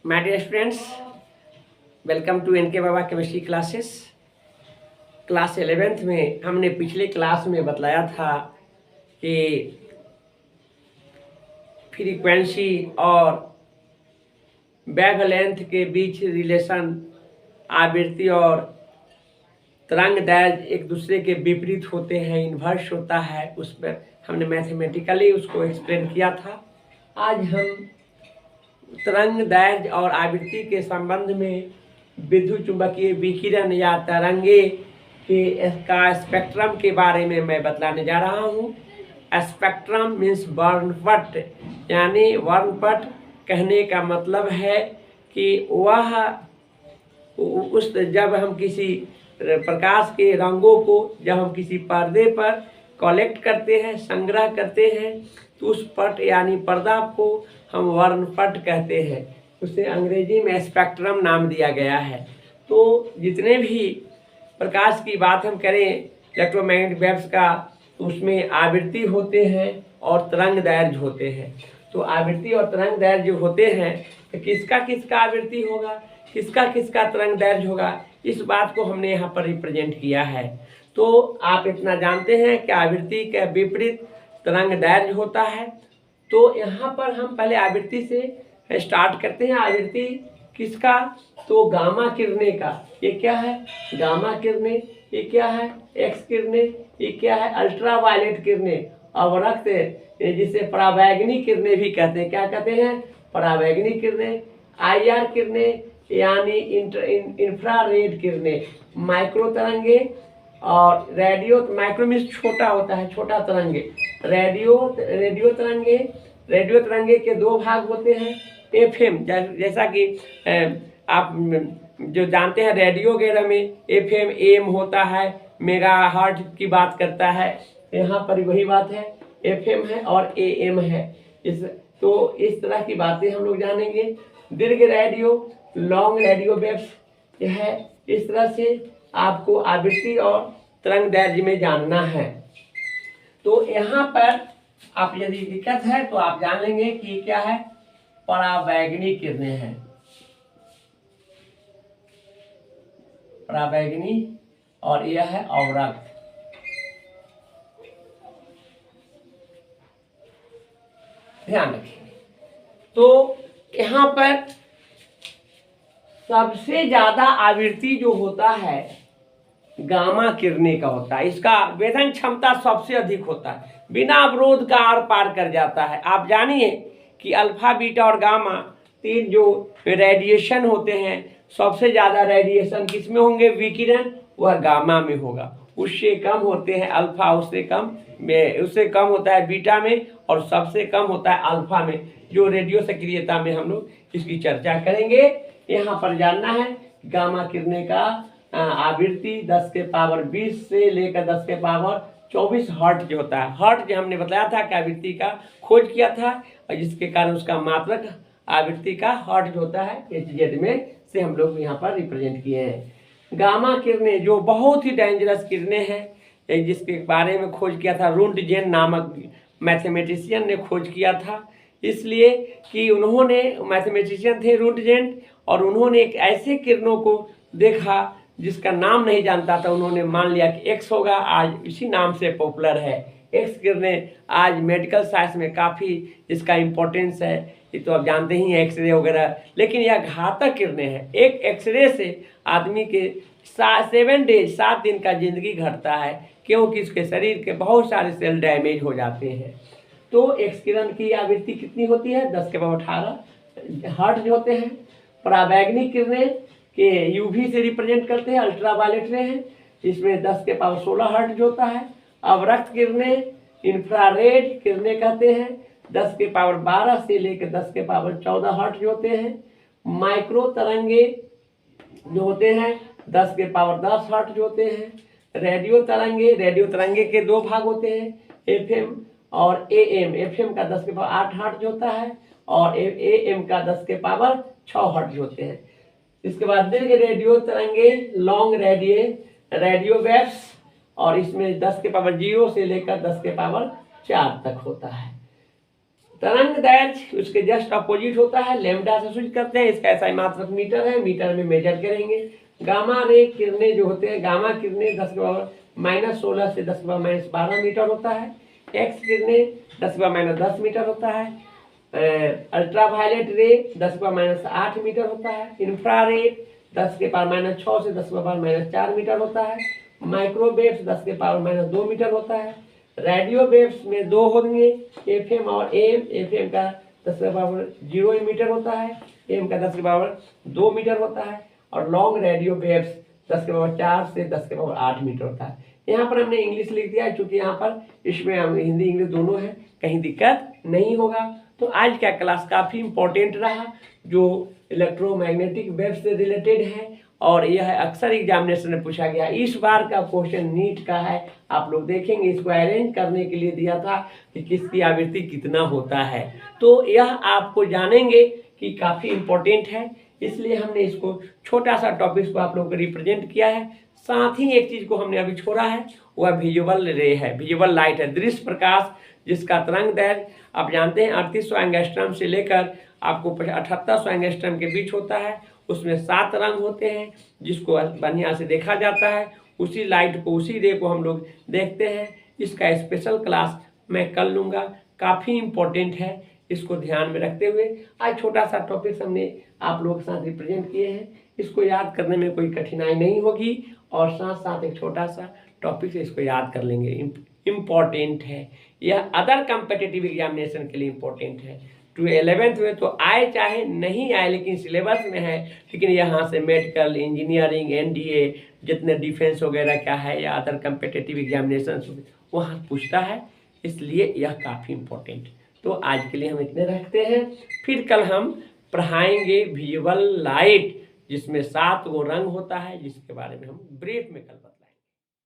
My dear students, welcome to NK Baba chemistry classes. Class 11th में हमने पिछले class में बतलाया था कि फ्रीक्वेंसी और वेवलेंथ के बीच रिलेशन, आवृत्ति और तरंग दैर्घ्य एक दूसरे के विपरीत होते हैं, इन्वर्स होता है। उस पर हमने मैथमेटिकली उसको एक्सप्लेन किया था। आज हम तरंग दैर्घ्य और आवृत्ति के संबंध में विद्युत चुंबकीय विकिरण या तरंगे के का स्पेक्ट्रम के बारे में मैं बतलाने जा रहा हूँ। स्पेक्ट्रम मीन्स वर्णपट, यानी वर्णपट कहने का मतलब है कि वह उस जब हम किसी प्रकाश के रंगों को जब हम किसी पर्दे पर कलेक्ट करते हैं, संग्रह करते हैं, तो उस पट यानी पर्दा को हम वर्णपट कहते हैं। उसे अंग्रेजी में स्पेक्ट्रम नाम दिया गया है। तो जितने भी प्रकाश की बात हम करें इलेक्ट्रोमैग्नेटिक वेव्स का, तो उसमें आवृत्ति होते हैं और तरंग दैर्घ्य होते हैं। तो आवृत्ति और तरंग दैर्घ्य होते हैं, तो किसका किसका आवृत्ति होगा, किसका किसका तरंग दैर्घ्य होगा, इस बात को हमने यहाँ पर रिप्रेजेंट किया है। तो आप इतना जानते हैं कि आवृत्ति के विपरीत तरंग दैर्घ्य होता है। तो यहाँ पर हम पहले आवृत्ति से स्टार्ट करते हैं। आवृत्ति किसका, तो गामा किरणें का। ये क्या है, गामा किरणें। ये क्या है, एक्स किरणें। ये क्या है, अल्ट्रा वायलेट किरणें। अवरक्त जिसे पराबैंगनी किरणें भी कहते हैं। क्या कहते हैं, पराबैंगनी किरणें। IR किरणें यानी इंफ्रारेड किरणें। माइक्रो तरंगे और रेडियो, माइक्रो मीन्स छोटा होता है, छोटा तरंगे। रेडियो तरंगे के दो भाग होते हैं। FM, जैसा कि आप जो जानते हैं रेडियो वगैरह में FM AM होता है, मेगाहर्ट्ज की बात करता है। यहाँ पर वही बात है, FM है और AM है। तो इस तरह की बातें हम लोग जानेंगे। दीर्घ रेडियो, लॉन्ग रेडियो वेव्स, यह है। इस तरह से आपको आवृत्ति और तरंग दैर्घ्य में जानना है। तो यहाँ पर आप यदि दिक्कत है तो आप जान लेंगे कि क्या है, पराबैंगनी किरणें हैं। पराबैंगनी और यह है अवरक्त। ध्यान रखिए। तो यहाँ पर सबसे ज्यादा आवृत्ति जो होता है गामा किरणें का होता है। इसका वेधन क्षमता सबसे अधिक होता है, बिना अवरोध का आर पार कर जाता है। आप जानिए कि अल्फा, बीटा और गामा तीन जो रेडिएशन होते हैं, सबसे ज्यादा रेडिएशन किसमें होंगे, विकिरण, वह गामा में होगा। उससे कम होते हैं अल्फा, उससे कम होता है बीटा में, और सबसे कम होता है अल्फा में। जो रेडियो सक्रियता में हम लोग इसकी चर्चा करेंगे। यहाँ पर जानना है गामा किरणें का आवृत्ति 10 के पावर 20 से लेकर 10 के पावर 24 हर्ट्ज होता है। हर्ट्ज हमने बताया था कि आवृत्ति का खोज किया था, और जिसके कारण उसका मात्रक आवृत्ति का हर्ट्ज होता है। HZ में से हम लोग यहाँ पर रिप्रेजेंट किए हैं। गामा किरणें जो बहुत ही डेंजरस किरणें हैं, जिसके बारे में खोज किया था रुंटजेन नामक मैथमेटिशियन ने खोज किया था। इसलिए कि उन्होंने, मैथमेटिशियन थे रुंटजेन, और उन्होंने एक ऐसे किरणों को देखा जिसका नाम नहीं जानता था। उन्होंने मान लिया कि एक्स होगा, आज इसी नाम से पॉपुलर है। एक्स किरणें आज मेडिकल साइंस में काफ़ी इसका इम्पोर्टेंस है। ये तो आप जानते ही हैं, एक्सरे वगैरह। लेकिन यह घातक किरणें हैं। एक एक्सरे से आदमी के 7 दिन का जिंदगी घटता है, क्योंकि उसके शरीर के बहुत सारे सेल डैमेज हो जाते हैं। तो एक्स किरण की आवृत्ति कितनी होती है, 10 के पावर 18 हर्ट्ज होते हैं। पराबैंगनी किरणें के UV से रिप्रेजेंट करते हैं, अल्ट्रा वायलेट रे हैं, इसमें 10 के पावर 16 हर्ट्ज होता है। अवरक्त किरणें, इंफ्रारेड किरणें कहते हैं, 10 के पावर 12 से लेकर 10 के पावर 14 हर्ट्ज होते हैं। माइक्रो तरंगे जो होते हैं 10 के पावर 10 हर्ट्ज होते हैं। रेडियो तरंगे के दो भाग होते हैं, FM और AM। FM का 10 के पावर 8 हर्ट्ज होता है, और AM का 10 के पावर 6 हर्ट्ज होते हैं। इसके बाद दीर्घ रेडियो तरंगे, लॉन्ग रेडियो वेव्स, और इसमें 10 के पावर 0 से लेकर 10 के पावर 4 तक होता है। तरंग दैर्ध्य उसके जस्ट अपोजिट होता है, लैम्डा से सूचित करते हैं। इसका SI मात्रक मीटर है, मीटर में मेजर करेंगे। गामा रे किरणें जो होते हैं, गामा किरणें 10⁻⁻16 से 10⁻⁻12 मीटर होता है। एक्स किरणें 10⁻⁻10 मीटर होता है। अल्ट्रावायलेट रे 10⁻⁻8 मीटर होता है। इंफ्रारेड 10⁻⁻6 से 10⁻⁻4 मीटर होता है। माइक्रोवेव्स 10⁻⁻2 मीटर होता है। रेडियो वेव्स में दो होंगे, FM और AM। FM का 10⁻0 मीटर होता है, AM का 10⁻2 मीटर होता है। और लॉन्ग रेडियो वेव्स 10⁻4 से 10⁻8 मीटर होता है। यहाँ पर हमने इंग्लिश लिख दिया है, चूंकि यहाँ पर इसमें हम हिंदी इंग्लिश दोनों है, कहीं दिक्कत नहीं होगा। तो आज का क्लास काफ़ी इम्पोर्टेंट रहा, जो इलेक्ट्रोमैग्नेटिक वेव से रिलेटेड है, और यह अक्सर एग्जामिनेशन में पूछा गया। इस बार का क्वेश्चन नीट का है, आप लोग देखेंगे। इसको अरेंज करने के लिए दिया था कि किसकी आवृत्ति कितना होता है, तो यह आपको जानेंगे कि काफ़ी इम्पोर्टेंट है, इसलिए हमने इसको छोटा सा टॉपिक को आप लोगों को रिप्रेजेंट किया है। साथ ही एक चीज़ को हमने अभी छोड़ा है, वह विजुअल रे है, विजुअल लाइट है, दृश्य प्रकाश, जिसका तरंग दैर्ध्य आप जानते हैं 3800 एंगस्ट्रॉम से लेकर आपको 7800 एंगस्ट्रॉम के बीच होता है। उसमें 7 रंग होते हैं, जिसको बढ़िया से देखा जाता है। उसी लाइट को, उसी रे को हम लोग देखते हैं। इसका स्पेशल क्लास मैं कल लूँगा, काफ़ी इम्पोर्टेंट है, इसको ध्यान में रखते हुए आज छोटा सा टॉपिक हमने आप लोगों के साथ रिप्रेजेंट किए हैं। इसको याद करने में कोई कठिनाई नहीं होगी, और साथ साथ एक छोटा सा टॉपिक से इसको याद कर लेंगे। इम्पोर्टेंट है, यह अदर कम्पिटिटिव एग्जामिनेशन के लिए इम्पोर्टेंट है। टू 11th में तो आए चाहे नहीं आए, लेकिन सिलेबस में है। लेकिन यहाँ से मेडिकल, इंजीनियरिंग, NDA, जितने डिफेंस वगैरह का है या अदर कम्पिटिटिव एग्जामिनेशन वहाँ पूछता है, इसलिए यह काफ़ी इम्पोर्टेंट। तो आज के लिए हम इतने रखते हैं, फिर कल हम पढ़ाएंगे विजुअल लाइट, जिसमें 7 गो रंग होता है, जिसके बारे में हम ब्रीफ में कल बताएंगे।